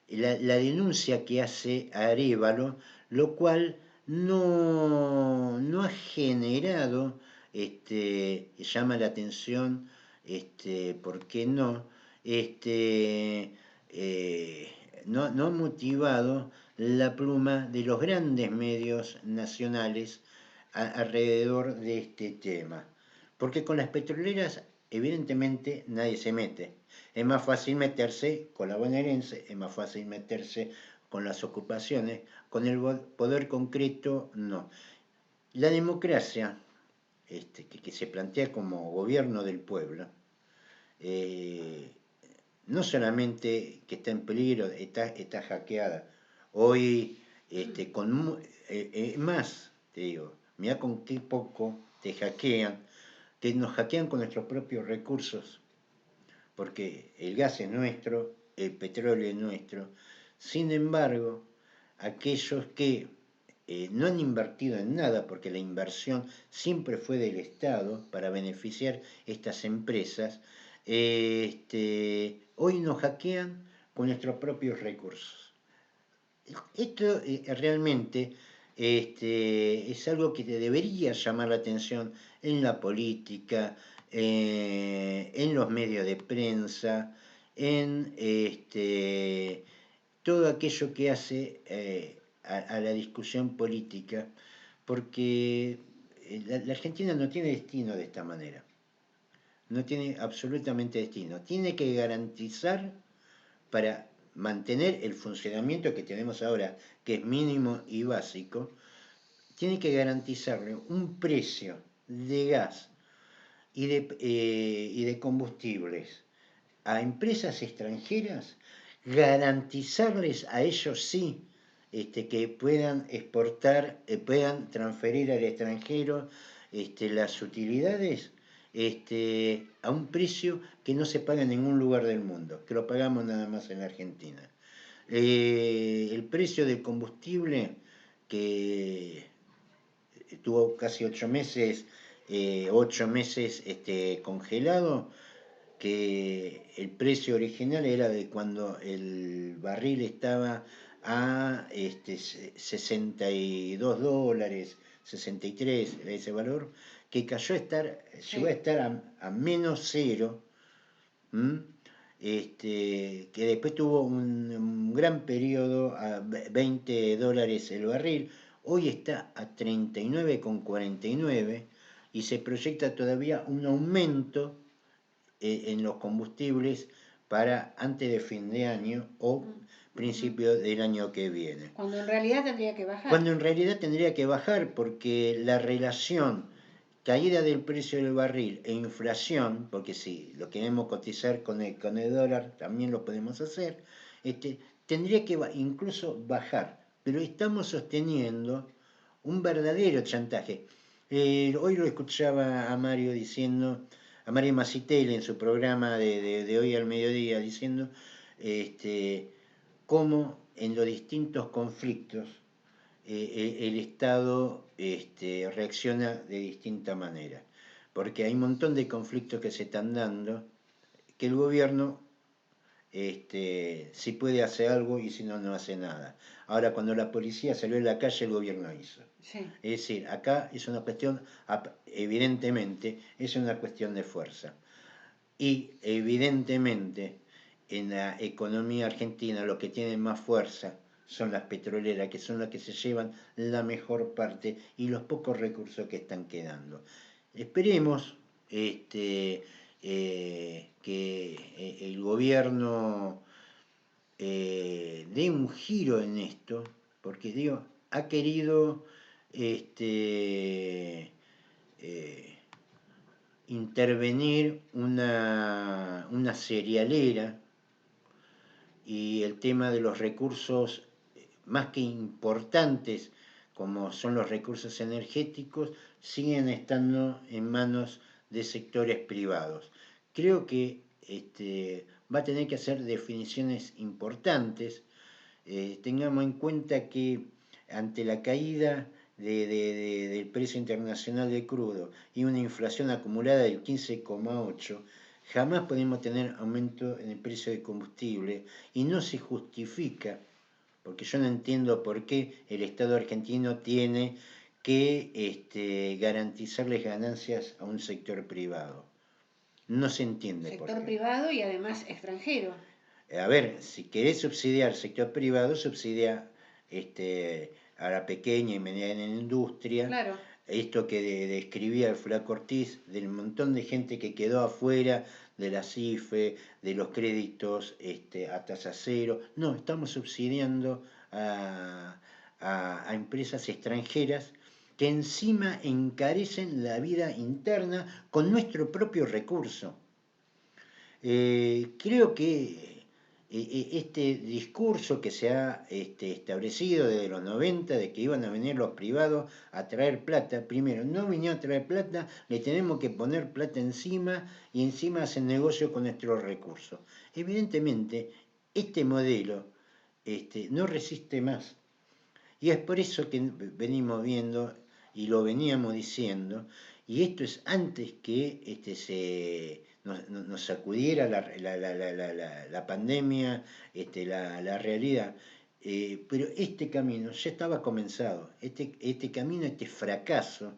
la denuncia que hace Arévalo, lo cual no ha generado, llama la atención, ¿por qué no? Eh, no ha motivado la pluma de los grandes medios nacionales alrededor de este tema. Porque con las petroleras evidentemente nadie se mete. Es más fácil meterse con la bonaerense, es más fácil meterse con las ocupaciones, con el poder concreto no. La democracia, que se plantea como gobierno del pueblo, no solamente que está en peligro, está hackeada. Hoy, más, te digo, mira con qué poco te hackean, que nos hackean con nuestros propios recursos, porque el gas es nuestro, el petróleo es nuestro. Sin embargo, aquellos que no han invertido en nada, porque la inversión siempre fue del Estado para beneficiar estas empresas, hoy nos hackean con nuestros propios recursos. Esto realmente es algo que te debería llamar la atención en la política, en los medios de prensa, en todo aquello que hace a la discusión política, porque la Argentina no tiene destino de esta manera, no tiene absolutamente destino. Tiene que garantizar para mantener el funcionamiento que tenemos ahora, que es mínimo y básico, tiene que garantizarle un precio de gas y de combustibles a empresas extranjeras, garantizarles a ellos sí que puedan exportar, puedan transferir al extranjero las utilidades a un precio que no se paga en ningún lugar del mundo, que lo pagamos nada más en la Argentina. El precio del combustible, que tuvo casi 8 meses, congelado, que el precio original era de cuando el barril estaba a $62, 63, ese valor, que cayó a estar, llegó a estar a menos cero, que después tuvo un gran periodo a $20 el barril, hoy está a 39,49 y se proyecta todavía un aumento en los combustibles para antes de fin de año o principio del año que viene. Cuando en realidad tendría que bajar. Cuando en realidad tendría que bajar porque la relación caída del precio del barril e inflación, porque si lo queremos cotizar con el dólar, también lo podemos hacer, tendría que incluso bajar. Pero estamos sosteniendo un verdadero chantaje. Hoy lo escuchaba a Mario diciendo, a Mario Masitelli en su programa de hoy al mediodía, diciendo cómo en los distintos conflictos el Estado reacciona de distinta manera. Porque hay un montón de conflictos que se están dando que el gobierno si puede hacer algo y si no, no hace nada. Ahora, cuando la policía salió a la calle, el gobierno hizo. Sí. Es decir, acá es una cuestión, evidentemente, es una cuestión de fuerza. Y evidentemente, en la economía argentina, lo que tiene más fuerza son las petroleras, que son las que se llevan la mejor parte y los pocos recursos que están quedando. Esperemos que el gobierno dé un giro en esto, porque digo, ha querido intervenir una cerealera y el tema de los recursos más que importantes, como son los recursos energéticos, siguen estando en manos de sectores privados. Creo que va a tener que hacer definiciones importantes. Tengamos en cuenta que ante la caída del precio internacional del crudo y una inflación acumulada del 15,8%, jamás podemos tener aumento en el precio de combustible y no se justifica, porque yo no entiendo por qué el Estado argentino tiene que garantizarles ganancias a un sector privado. No se entiende por qué. Sector privado y además extranjero. A ver, si querés subsidiar el sector privado, subsidia a la pequeña y mediana industria. Claro. Esto que describía el Flaco Ortiz, del montón de gente que quedó afuera de la CIFE, de los créditos a tasa cero. No, estamos subsidiando a empresas extranjeras que encima encarecen la vida interna con nuestro propio recurso. Creo que este discurso que se ha establecido desde los 90 de que iban a venir los privados a traer plata, primero, no vinieron a traer plata, le tenemos que poner plata encima y encima hacen negocio con nuestros recursos. Evidentemente, este modelo no resiste más. Y es por eso que venimos viendo y lo veníamos diciendo, y esto es antes que nos sacudiera la pandemia, la realidad. Pero este camino ya estaba comenzado, este camino, este fracaso,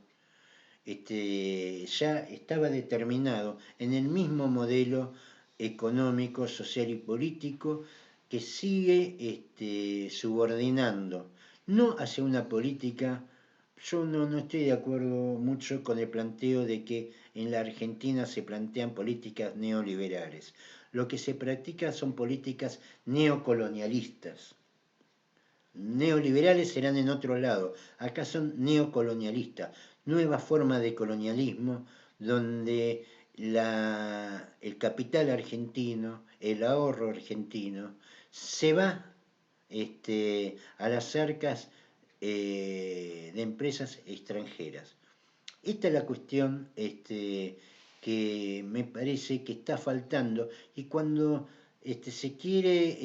ya estaba determinado en el mismo modelo económico, social y político que sigue subordinando, no hacia una política. Yo no estoy de acuerdo mucho con el planteo de que en la Argentina se plantean políticas neoliberales. Lo que se practica son políticas neocolonialistas. Neoliberales serán en otro lado, acá son neocolonialistas, nueva forma de colonialismo donde el capital argentino, el ahorro argentino, se va a las arcas de empresas extranjeras. Esta es la cuestión que me parece que está faltando, y cuando se quiere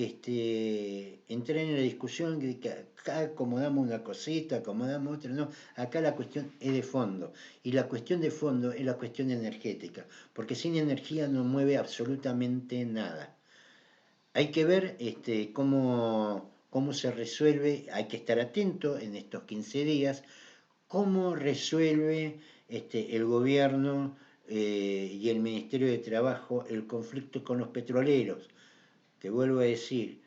entrar en la discusión de que acá acomodamos una cosita, acomodamos otra, no, acá la cuestión es de fondo, y la cuestión de fondo es la cuestión energética, porque sin energía no mueve absolutamente nada. Hay que ver cómo se resuelve, hay que estar atento en estos 15 días, cómo resuelve el gobierno y el Ministerio de Trabajo el conflicto con los petroleros. Te vuelvo a decir,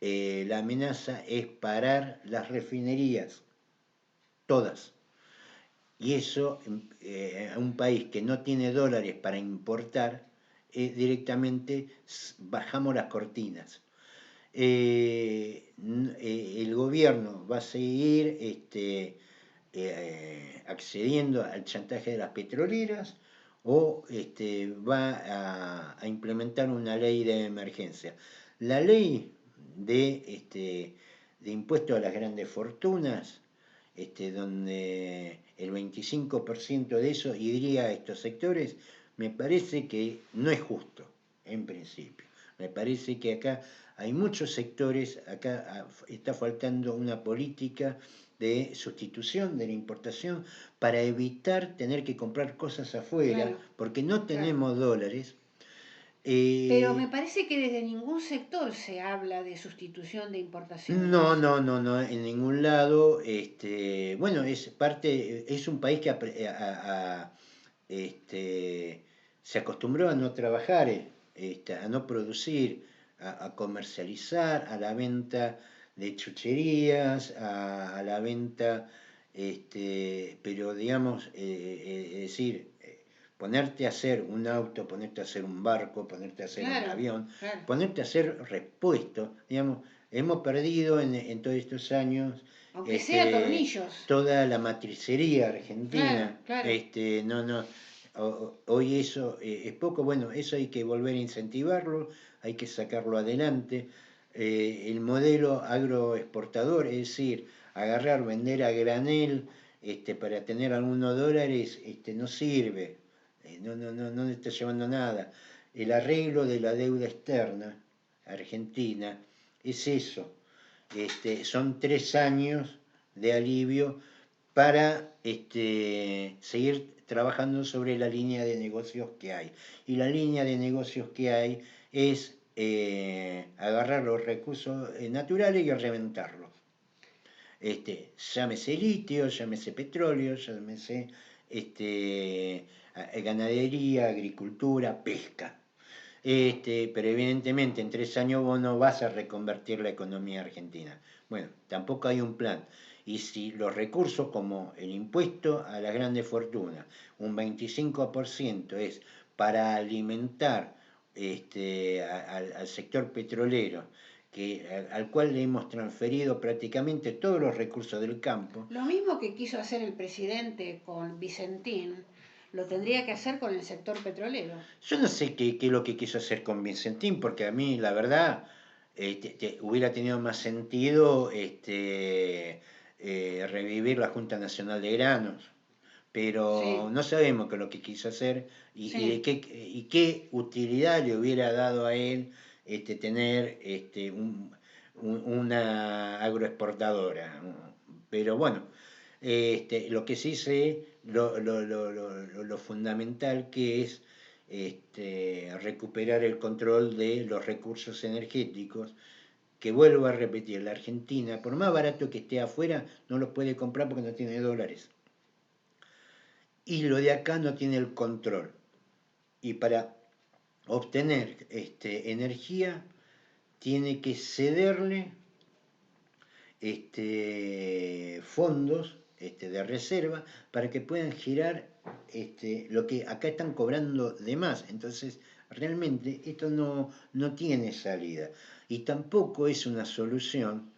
la amenaza es parar las refinerías, todas. Y eso, a un país que no tiene dólares para importar, directamente bajamos las cortinas. El gobierno va a seguir accediendo al chantaje de las petroleras o va a implementar una ley de emergencia. La ley de impuesto a las grandes fortunas, donde el 25% de eso iría a estos sectores, me parece que no es justo, en principio. Me parece que acá hay muchos sectores, acá está faltando una política de sustitución de la importación para evitar tener que comprar cosas afuera, claro, porque no tenemos dólares. Pero me parece que desde ningún sector se habla de sustitución de importaciones. No, en ningún lado. Bueno, es un país que se acostumbró a no trabajar, a no producir, a comercializar, a la venta de chucherías a la venta, pero digamos, es decir, ponerte a hacer un auto, ponerte a hacer un barco, ponerte a hacer un avión, ponerte a hacer repuestos, digamos, hemos perdido en todos estos años, aunque sea tornillos, toda la matricería argentina, hoy eso es poco, bueno, eso hay que volver a incentivarlo, hay que sacarlo adelante. El modelo agroexportador, es decir, agarrar, vender a granel para tener algunos dólares, no sirve, no está llevando nada. El arreglo de la deuda externa argentina es eso. Son 3 años de alivio para seguir trabajando sobre la línea de negocios que hay. Y la línea de negocios que hay es agarrar los recursos naturales y reventarlos. Llámese litio, llámese petróleo, llámese ganadería, agricultura, pesca. Pero evidentemente en 3 años vos no vas a reconvertir la economía argentina. Bueno, tampoco hay un plan. Y si los recursos como el impuesto a las grandes fortunas, un 25% es para alimentar al sector petrolero, al cual le hemos transferido prácticamente todos los recursos del campo. Lo mismo que quiso hacer el presidente con Vicentín, lo tendría que hacer con el sector petrolero. Yo no sé qué es lo que quiso hacer con Vicentín, porque a mí, la verdad, hubiera tenido más sentido revivir la Junta Nacional de Granos, pero no sabemos qué es lo que quiso hacer y qué utilidad le hubiera dado a él tener una agroexportadora. Pero bueno, lo que sí sé, lo fundamental que es recuperar el control de los recursos energéticos, que vuelvo a repetir, la Argentina, por más barato que esté afuera, no los puede comprar porque no tiene dólares. Y lo de acá no tiene el control. Y para obtener energía, tiene que cederle fondos de reserva para que puedan girar lo que acá están cobrando de más. Entonces, realmente esto no tiene salida. Y tampoco es una solución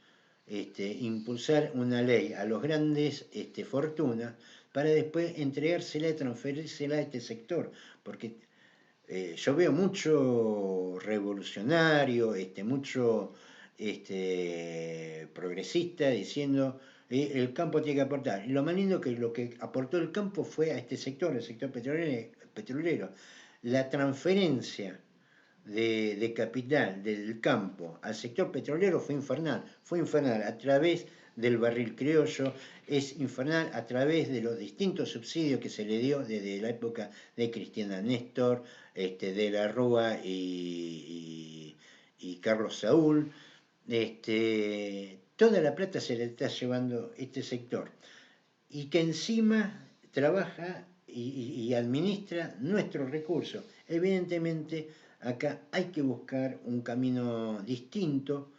impulsar una ley a los grandes fortunas para después entregársela y transferírsela a este sector. Porque yo veo mucho revolucionario, mucho progresista diciendo el campo tiene que aportar. Y lo más lindo que lo que aportó el campo fue a este sector, el sector petrolero. La transferencia de capital del campo al sector petrolero fue infernal a través del barril criollo, es infernal a través de los distintos subsidios que se le dio desde la época de Cristina Néstor, de la Rúa y Carlos Saúl. Toda la plata se le está llevando este sector y que encima trabaja y administra nuestros recursos. Evidentemente acá hay que buscar un camino distinto.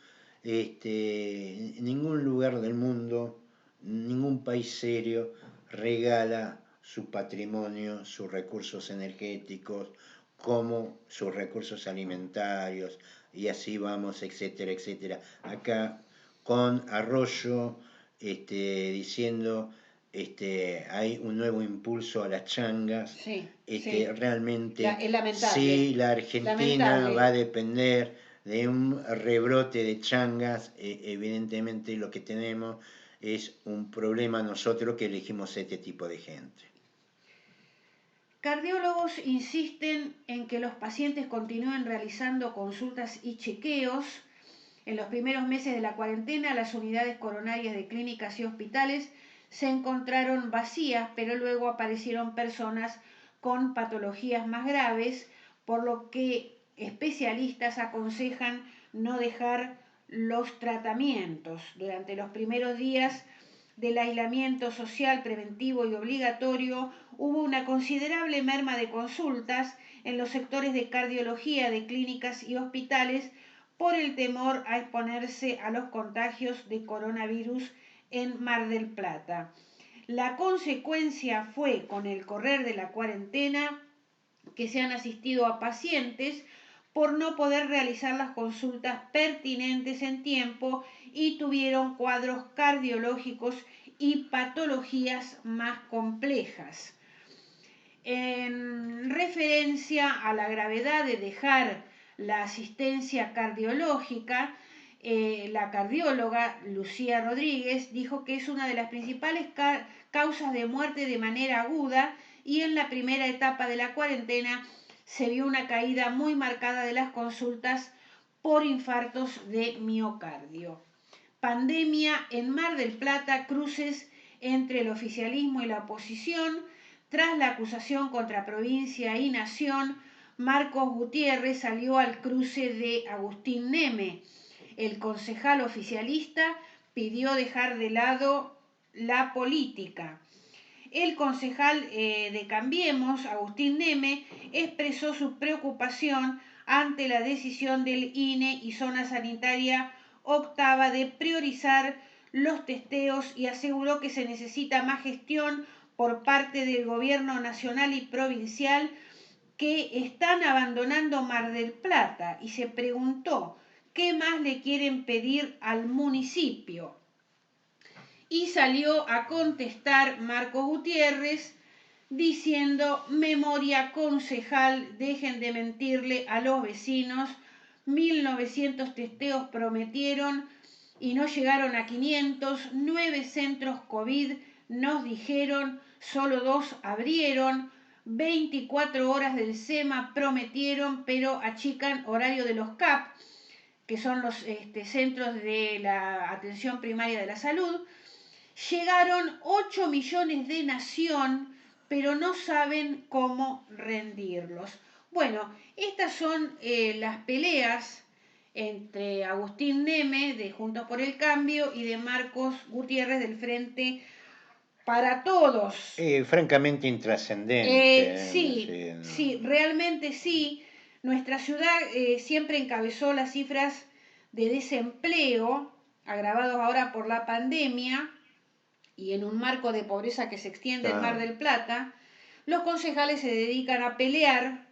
En ningún lugar del mundo, ningún país serio regala su patrimonio, sus recursos energéticos, como sus recursos alimentarios, y así vamos, etcétera, etcétera. Acá con Arroyo diciendo hay un nuevo impulso a las changas. Realmente sí, la Argentina va a depender de un rebrote de changas. Evidentemente lo que tenemos es un problema nosotros que elegimos este tipo de gente. Cardiólogos insisten en que los pacientes continúen realizando consultas y chequeos. En los primeros meses de la cuarentena, las unidades coronarias de clínicas y hospitales se encontraron vacías, pero luego aparecieron personas con patologías más graves, por lo que especialistas aconsejan no dejar los tratamientos. Durante los primeros días del aislamiento social preventivo y obligatorio, hubo una considerable merma de consultas en los sectores de cardiología de clínicas y hospitales por el temor a exponerse a los contagios de coronavirus en Mar del Plata. La consecuencia fue, con el correr de la cuarentena, que se han asistido a pacientes por no poder realizar las consultas pertinentes en tiempo y tuvieron cuadros cardiológicos y patologías más complejas. En referencia a la gravedad de dejar la asistencia cardiológica, la cardióloga Lucía Rodríguez dijo que es una de las principales causas de muerte de manera aguda y en la primera etapa de la cuarentena se vio una caída muy marcada de las consultas por infartos de miocardio. Pandemia en Mar del Plata, cruces entre el oficialismo y la oposición. Tras la acusación contra provincia y nación, Marcos Gutiérrez salió al cruce de Agustín Neme. El concejal oficialista pidió dejar de lado la política. El concejal de Cambiemos, Agustín Neme, expresó su preocupación ante la decisión del INE y Zona Sanitaria Octava de priorizar los testeos y aseguró que se necesita más gestión por parte del gobierno nacional y provincial, que están abandonando Mar del Plata, y se preguntó qué más le quieren pedir al municipio. Y salió a contestar Marcos Gutiérrez diciendo: memoria concejal, dejen de mentirle a los vecinos, 1900 testeos prometieron y no llegaron a 500, 9 centros COVID nos dijeron, solo 2 abrieron, 24 horas del SEMA prometieron, pero achican horario de los CAP, que son los centros de la atención primaria de la salud. Llegaron 8 millones de nación, pero no saben cómo rendirlos. Bueno, estas son las peleas entre Agustín Neme, de Juntos por el Cambio, y de Marcos Gutiérrez, del Frente para Todos. Francamente intrascendente. Sí, realmente sí. Nuestra ciudad siempre encabezó las cifras de desempleo, agravados ahora por la pandemia, y en un marco de pobreza que se extiende en Mar del Plata. Los concejales se dedican a pelear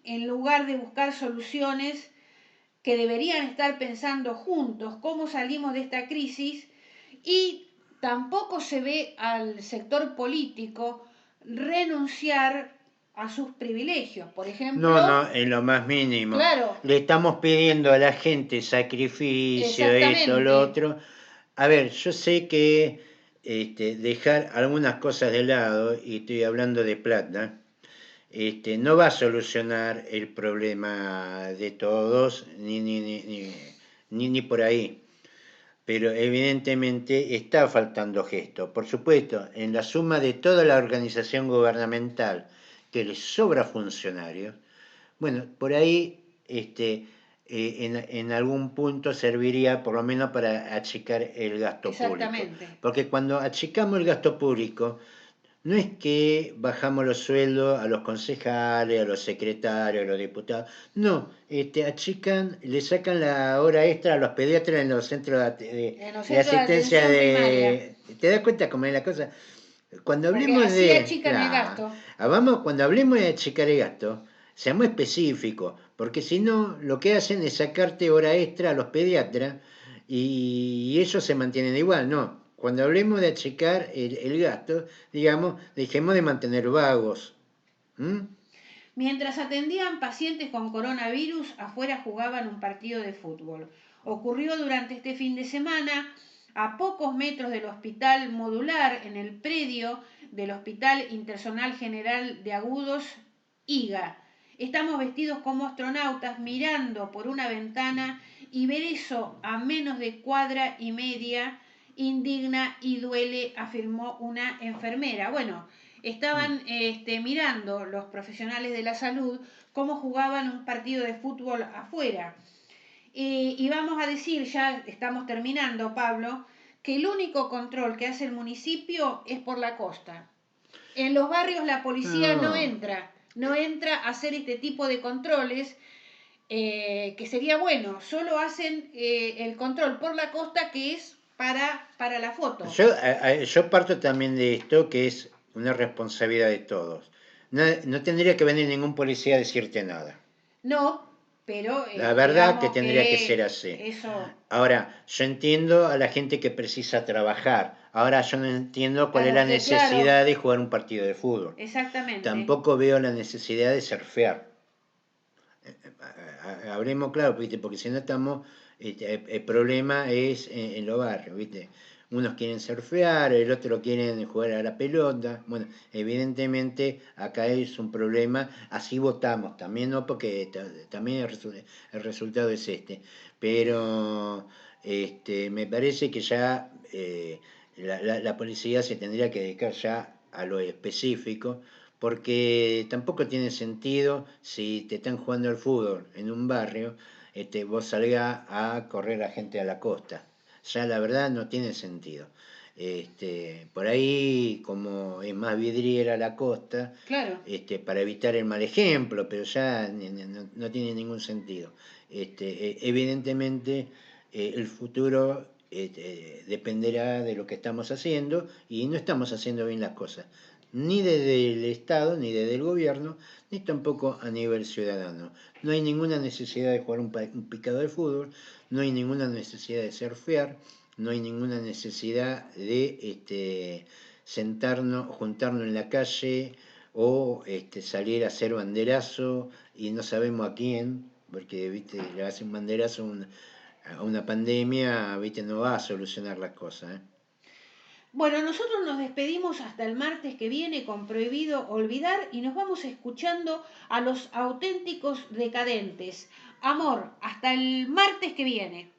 en lugar de buscar soluciones que deberían estar pensando juntos cómo salimos de esta crisis, y tampoco se ve al sector político renunciar a sus privilegios. Por ejemplo... No, en lo más mínimo. Claro. Le estamos pidiendo a la gente sacrificio, esto, lo otro. A ver, yo sé que dejar algunas cosas de lado, y estoy hablando de plata, no va a solucionar el problema de todos, ni por ahí. Pero evidentemente está faltando gesto. Por supuesto, en la suma de toda la organización gubernamental que les sobra funcionarios, bueno, por ahí en algún punto serviría por lo menos para achicar el gasto público. Porque cuando achicamos el gasto público, no es que bajamos los sueldos a los concejales, a los secretarios, a los diputados, no, achican, le sacan la hora extra a los pediatras en los centros de asistencia de... ¿Te das cuenta cómo es la cosa? Cuando hablemos cuando hablemos de achicar el gasto, seamos específicos, porque si no, lo que hacen es sacarte hora extra a los pediatras y ellos se mantienen igual, ¿no? Cuando hablemos de achicar el gasto, digamos, dejemos de mantener vagos. Mientras atendían pacientes con coronavirus, afuera jugaban un partido de fútbol. Ocurrió durante este fin de semana, a pocos metros del Hospital Modular, en el predio del Hospital Interzonal General de Agudos, IGA. Estamos vestidos como astronautas mirando por una ventana, y ver eso a menos de cuadra y media indigna y duele, afirmó una enfermera. Bueno, estaban mirando los profesionales de la salud cómo jugaban un partido de fútbol afuera. Y vamos a decir, ya estamos terminando, Pablo, que el único control que hace el municipio es por la costa. En los barrios la policía no entra a hacer este tipo de controles. que sería bueno, solo hacen el control por la costa que es para la foto. Yo parto también de esto, que es una responsabilidad de todos. No tendría que venir ningún policía a decirte nada. No, pero La verdad que digamos tendría que ser que así. eso, Ahora, yo entiendo a la gente que precisa trabajar. Ahora yo no entiendo cuál a es los la que, claro, necesidad de jugar un partido de fútbol. exactamente. Tampoco veo la necesidad de surfear. Hablemos claro, ¿viste? Porque si no estamos, el problema es en los barrios, ¿viste? Unos quieren surfear, el otro quieren jugar a la pelota. Bueno, evidentemente acá es un problema, así votamos, también no porque también el resultado es este, pero me parece que ya la policía se tendría que dedicar ya a lo específico porque tampoco tiene sentido si te están jugando al fútbol en un barrio, vos salgas a correr a gente a la costa. Ya la verdad no tiene sentido. Por ahí, como es más vidriera la costa, Claro. para evitar el mal ejemplo, pero ya no tiene ningún sentido. Evidentemente, el futuro dependerá de lo que estamos haciendo y no estamos haciendo bien las cosas ni desde el Estado, ni desde el gobierno, ni tampoco a nivel ciudadano. No hay ninguna necesidad de jugar un picado de fútbol, no hay ninguna necesidad de surfear, no hay ninguna necesidad de sentarnos, juntarnos en la calle o salir a hacer banderazo y no sabemos a quién, porque ¿viste? Le hace un banderazo a una pandemia, ¿viste? No va a solucionar las cosas. Bueno, nosotros nos despedimos hasta el martes que viene con Prohibido Olvidar y nos vamos escuchando a los auténticos decadentes. Amor, hasta el martes que viene.